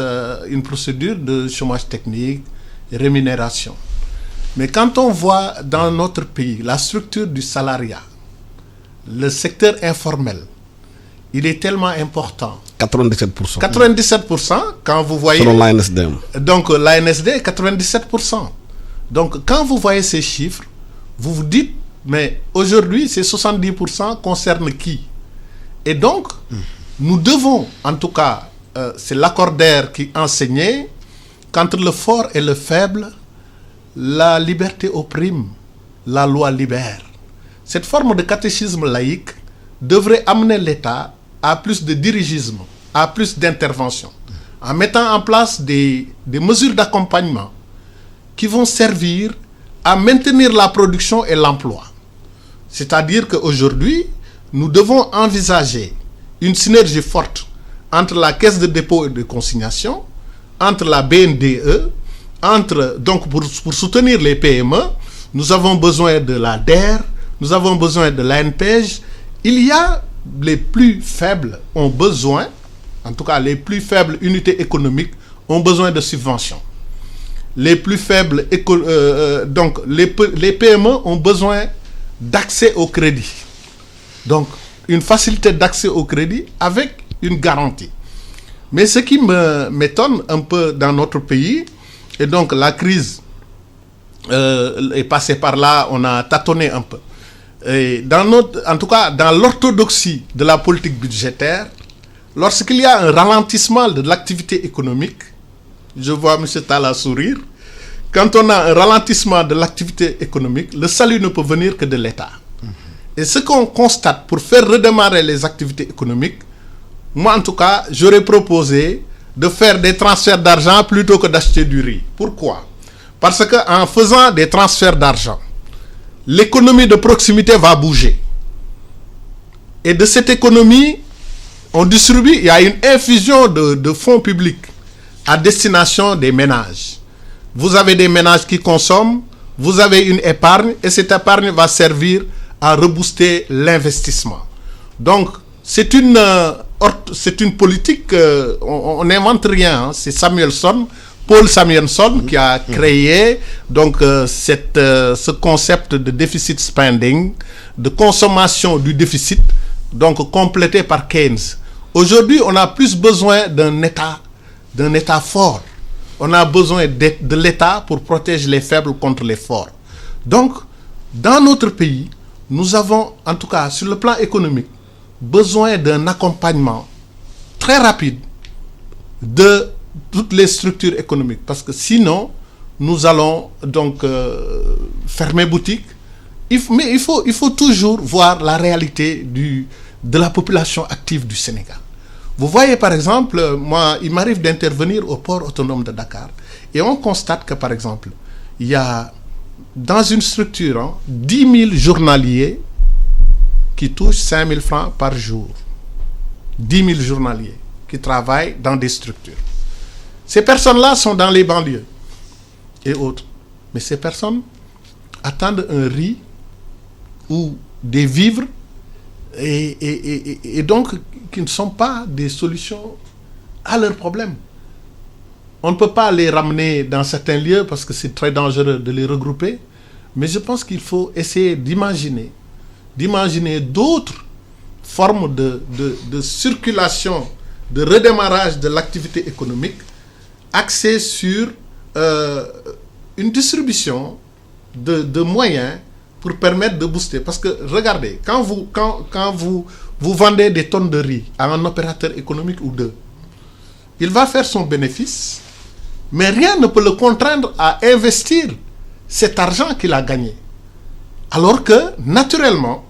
une procédure de chômage technique et rémunération. Mais quand on voit dans notre pays la structure du salariat, le secteur informel, il est tellement important. 97%. 97%, quand vous voyez... Selon l'ANSD. Donc l'ANSD, 97%. Donc quand vous voyez ces chiffres, vous vous dites, mais aujourd'hui, ces 70% concernent qui? Et donc, nous devons, en tout cas, c'est Lacordaire qui enseignait, qu'entre le fort et le faible, la liberté opprime, la loi libère. Cette forme de catéchisme laïque devrait amener l'État à plus de dirigisme à plus d'intervention, en mettant en place des mesures d'accompagnement qui vont servir à maintenir la production et l'emploi. C'est-à-dire qu'aujourd'hui, nous devons envisager une synergie forte entre la Caisse de dépôt et de consignation, entre la BNDE, donc pour soutenir les PME, nous avons besoin de la DER, nous avons besoin de l'ANPEJ. Il y a les plus faibles ont besoin, en tout cas les plus faibles unités économiques ont besoin de subventions. Les plus faibles, donc les PME ont besoin d'accès au crédit. Donc, une facilité d'accès au crédit avec une garantie. Mais ce qui m'étonne un peu dans notre pays, et donc la crise est passée par là, on a tâtonné un peu. Et en tout cas, dans l'orthodoxie de la politique budgétaire, lorsqu'il y a un ralentissement de l'activité économique, je vois M. Talla sourire, quand on a un ralentissement de l'activité économique, le salut ne peut venir que de l'État. Et ce qu'on constate pour faire redémarrer les activités économiques, moi en tout cas, j'aurais proposé de faire des transferts d'argent plutôt que d'acheter du riz. Pourquoi? Parce qu'en faisant des transferts d'argent, l'économie de proximité va bouger. Et de cette économie, on distribue, il y a une infusion de fonds publics à destination des ménages. Vous avez des ménages qui consomment, vous avez une épargne, et cette épargne va servir à rebooster l'investissement. Donc, c'est une politique, on n'invente rien, hein. C'est Paul Samuelson qui a créé donc, ce concept de deficit spending, de consommation du déficit, donc complété par Keynes. Aujourd'hui, on a plus besoin d'un État fort. On a besoin de l'État pour protéger les faibles contre les forts. Donc, dans notre pays, nous avons, en tout cas sur le plan économique, besoin d'un accompagnement très rapide de toutes les structures économiques. Parce que sinon, nous allons donc fermer boutique. Mais il faut toujours voir la réalité de la population active du Sénégal. Vous voyez par exemple, moi, il m'arrive d'intervenir au port autonome de Dakar et on constate que par exemple, il y a dans une structure 10 000 journaliers qui touchent 5 000 francs par jour. 10 000 journaliers qui travaillent dans des structures. Ces personnes-là sont dans les banlieues et autres. Mais ces personnes attendent un riz ou des vivres et donc qui ne sont pas des solutions à leurs problèmes. On ne peut pas les ramener dans certains lieux parce que c'est très dangereux de les regrouper, mais je pense qu'il faut essayer d'imaginer d'autres formes de circulation, de redémarrage de l'activité économique axée sur une distribution de moyens pour permettre de booster. Parce que, regardez, quand vous vendez des tonnes de riz à un opérateur économique ou deux, il va faire son bénéfice, mais rien ne peut le contraindre à investir cet argent qu'il a gagné. Alors que, naturellement,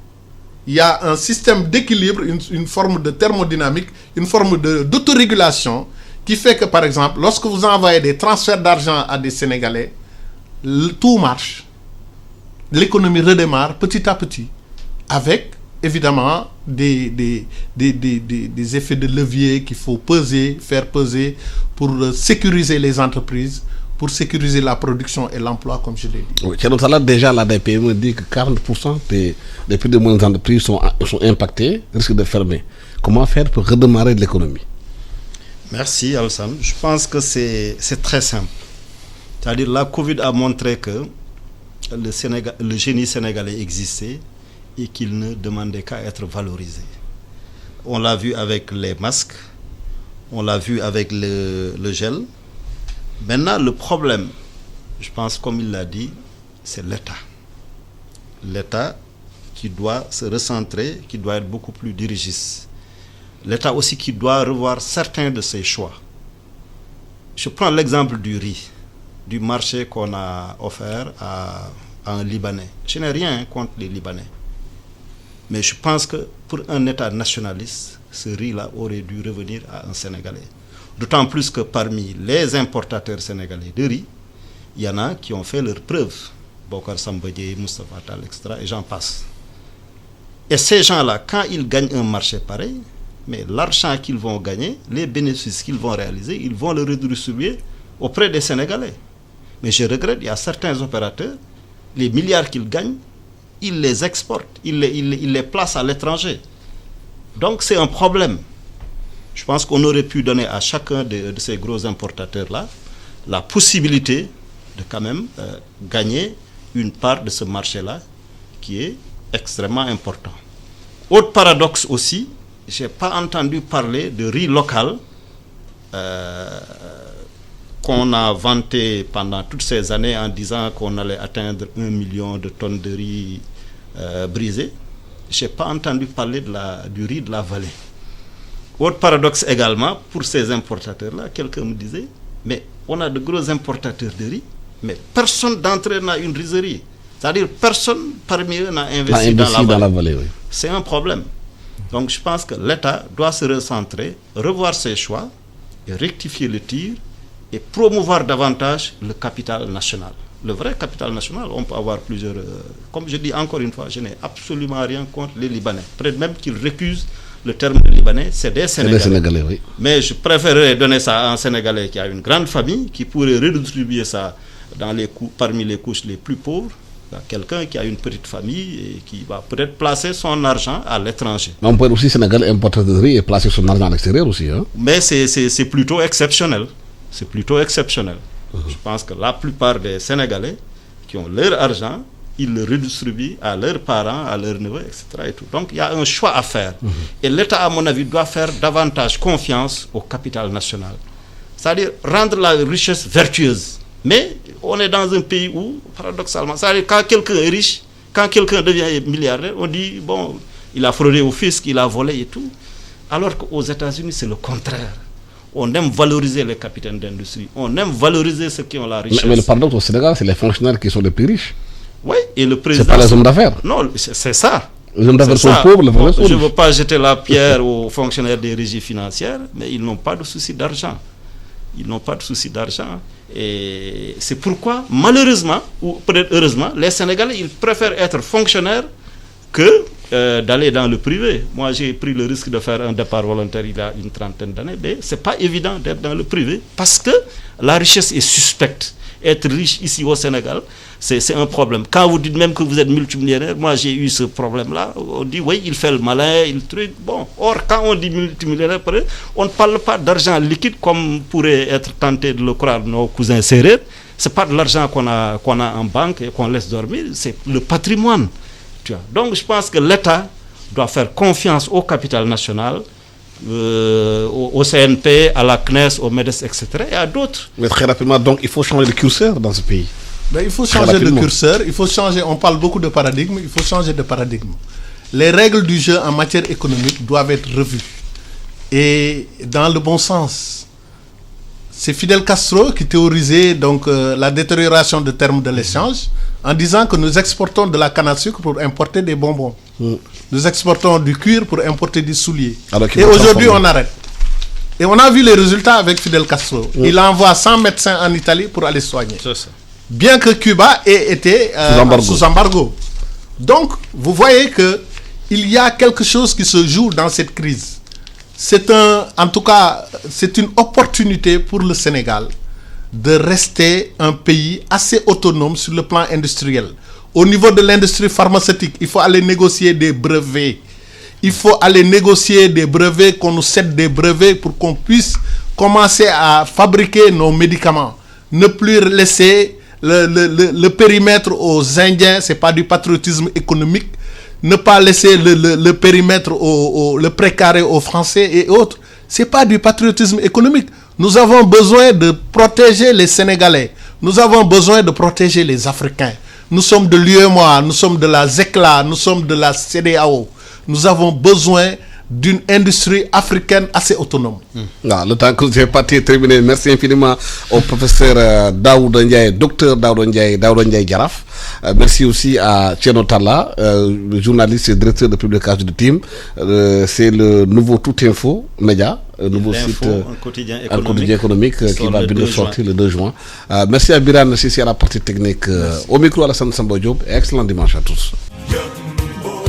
il y a un système d'équilibre, une forme de thermodynamique, une forme d'autorégulation qui fait que, par exemple, lorsque vous envoyez des transferts d'argent à des Sénégalais, tout marche. L'économie redémarre petit à petit, avec évidemment des effets de levier qu'il faut faire peser pour sécuriser les entreprises, pour sécuriser la production et l'emploi, comme je l'ai dit. Oui, déjà, la DPME dit que 40% des plus de moyennes entreprises sont impactées, risquent de fermer. Comment faire pour redémarrer l'économie? Merci, Alassane. Je pense que c'est très simple. C'est-à-dire, la Covid a montré que le génie sénégalais existait et qu'il ne demandait qu'à être valorisé. On l'a vu avec les masques, on l'a vu avec le gel. Maintenant, le problème, je pense, comme il l'a dit, c'est l'État. L'État qui doit se recentrer, qui doit être beaucoup plus dirigiste. L'État aussi qui doit revoir certains de ses choix. Je prends l'exemple du riz, du marché qu'on a offert à un Libanais. Je n'ai rien contre les Libanais. Mais je pense que pour un État nationaliste, ce riz-là aurait dû revenir à un Sénégalais. D'autant plus que parmi les importateurs sénégalais de riz, il y en a qui ont fait leurs preuves. Bokar Sambadje, Moustapha Tal, etc. Et j'en passe. Et ces gens-là, quand ils gagnent un marché pareil, mais l'argent qu'ils vont gagner, les bénéfices qu'ils vont réaliser, ils vont le redistribuer auprès des Sénégalais. Mais je regrette, il y a certains opérateurs, les milliards qu'ils gagnent, ils les exportent, ils les placent à l'étranger. Donc c'est un problème. Je pense qu'on aurait pu donner à chacun de ces gros importateurs-là la possibilité de quand même gagner une part de ce marché-là qui est extrêmement important. Autre paradoxe aussi, je n'ai pas entendu parler de riz local qu'on a vanté pendant toutes ces années en disant qu'on allait atteindre 1 million de tonnes de riz brisé. Je n'ai pas entendu parler du riz de la vallée. Autre paradoxe également, pour ces importateurs-là, quelqu'un me disait, mais on a de gros importateurs de riz, mais personne d'entre eux n'a une rizerie. C'est-à-dire personne parmi eux n'a investi dans la vallée. Oui. C'est un problème. Donc je pense que l'État doit se recentrer, revoir ses choix, et rectifier le tir, et promouvoir davantage le capital national. Le vrai capital national, on peut avoir plusieurs... comme je dis encore une fois, je n'ai absolument rien contre les Libanais. Peut-être même qu'ils récusent le terme de Libanais, c'est des Sénégalais. C'est des Sénégalais, oui. Mais je préférerais donner ça à un Sénégalais qui a une grande famille, qui pourrait redistribuer ça parmi les couches les plus pauvres, quelqu'un qui a une petite famille et qui va peut-être placer son argent à l'étranger. Mais on peut aussi Sénégal importer de riz et placer son argent à l'extérieur aussi. Hein? Mais c'est plutôt exceptionnel. C'est plutôt exceptionnel. Je pense que la plupart des Sénégalais qui ont leur argent, ils le redistribuent à leurs parents, à leurs neveux, etc. Et tout. Donc il y a un choix à faire. Et l'État, à mon avis, doit faire davantage confiance au capital national. C'est-à-dire rendre la richesse vertueuse. Mais on est dans un pays où, paradoxalement, c'est-à-dire quand quelqu'un est riche, quand quelqu'un devient milliardaire, on dit, bon, il a fraudé au fisc, il a volé et tout. Alors qu'aux États-Unis, c'est le contraire. On aime valoriser les capitaines d'industrie. On aime valoriser ceux qui ont la richesse. Mais le paradoxe au Sénégal, c'est les fonctionnaires qui sont les plus riches. Oui, et le président... C'est pas les hommes d'affaires. Non, c'est ça. Les hommes d'affaires sont pauvres, les fonctionnaires sont riches. Je ne veux pas jeter la pierre aux fonctionnaires des régies financières, mais ils n'ont pas de souci d'argent. Ils n'ont pas de souci d'argent. Et c'est pourquoi, malheureusement, ou peut-être heureusement, les Sénégalais, ils préfèrent être fonctionnaires que d'aller dans le privé. Moi, j'ai pris le risque de faire un départ volontaire il y a une trentaine d'années, mais ce n'est pas évident d'être dans le privé parce que la richesse est suspecte. Être riche ici au Sénégal, c'est un problème. Quand vous dites même que vous êtes multimillionnaire, moi j'ai eu ce problème-là, on dit oui, il fait le malin, il truc. Bon, or quand on dit multimillionnaire, on ne parle pas d'argent liquide comme pourrait être tenté de le croire nos cousins sérères. Ce n'est pas de l'argent qu'on a en banque et qu'on laisse dormir, c'est le patrimoine. Tu vois. Donc je pense que l'État doit faire confiance au capital national, au CNP, à la CNES, au MEDES, etc. et à d'autres. Mais très rapidement, donc il faut changer de curseur dans ce pays. Ben, il faut changer de curseur, il faut changer, on parle beaucoup de paradigme, il faut changer de paradigme. Les règles du jeu en matière économique doivent être revues. Et dans le bon sens. C'est Fidel Castro qui théorisait donc, la détérioration de termes de l'échange en disant que nous exportons de la canne à sucre pour importer des bonbons. Nous exportons du cuir pour importer des souliers. Et aujourd'hui, on arrête. Et on a vu les résultats avec Fidel Castro. Il envoie 100 médecins en Italie pour aller soigner. C'est ça. Bien que Cuba ait été sous embargo. Donc, vous voyez qu'il y a quelque chose qui se joue dans cette crise. En tout cas, c'est une opportunité pour le Sénégal de rester un pays assez autonome sur le plan industriel. Au niveau de l'industrie pharmaceutique, il faut aller négocier des brevets. Il faut aller négocier des brevets, qu'on nous cède des brevets pour qu'on puisse commencer à fabriquer nos médicaments. Ne plus laisser le périmètre aux Indiens, ce n'est pas du patriotisme économique. Ne pas laisser le périmètre, le précaré aux Français et autres. Ce n'est pas du patriotisme économique. Nous avons besoin de protéger les Sénégalais. Nous avons besoin de protéger les Africains. Nous sommes de l'UEMOA, nous sommes de la ZECLA, nous sommes de la CEDEAO. Nous avons besoin d'une industrie africaine assez autonome. Le temps que j'ai pas terminé. Merci infiniment au professeur Daouda Ndiaye, docteur Daouda Ndiaye Djaraf. Merci aussi à Thierno Talla, journaliste et directeur de publication de Team. C'est le nouveau Tout Info Média, nouveau site, un quotidien économique qui va bientôt sortir le 2 juin. Merci à Biran, merci à la partie technique. Au micro, Alassane Samba Diop. Excellent dimanche à tous.